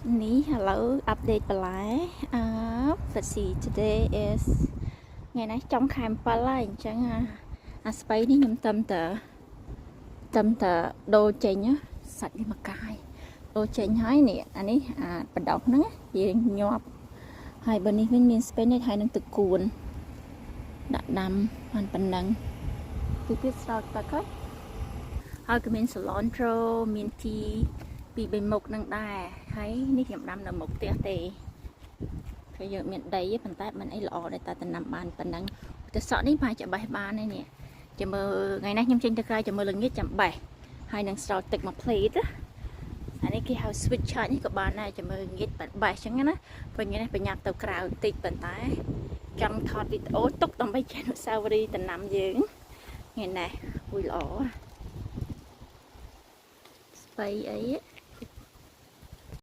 Ni hello update balai. Let's see. Today is ngày nay trong khám pa lại chẳng space ní nhầm tâm tờ đồ chênh á sạch đi mà cài đồ chênh hái nè anh ấy bắt đầu nó gì nhọp hai bênนี้មាន space នេះហើយនឹងទឹកគួនដាក់ដាំបានប៉ុណ្ណឹងទៀតស្រោចទឹកហើយក៏មាន cilantro មាន tea ពី3មុខនឹងដែរហើយនេះខ្ញុំដាំនៅមុខផ្ទះទេគឺយើងមានដីប៉ុន្តែមិនអីល្អដែរតែដំណាំបានប៉ុណ្ណឹងទៅសក់នេះប្រហែលជាបេះបានហើយនេះចាំមើលថ្ងៃនេះខ្ញុំចេញទៅក្រៅចាំមើលល្ងាចចាំបេះហើយនឹងស្រោចទឹកមក plate អានេះគេហៅ switch charge នេះក៏បានដែរចាំមើលល្ងាចបេះអញ្ចឹងណាព្រោះថ្ងៃនេះបញ្ញាប់ទៅក្រៅបន្តិចប៉ុន្តែចង់ថតវីដេអូទុកដើម្បីចែកអនុស្សាវរីយ៍ដំណាំយើងថ្ងៃនេះអ៊ុយល្អស្បៃអី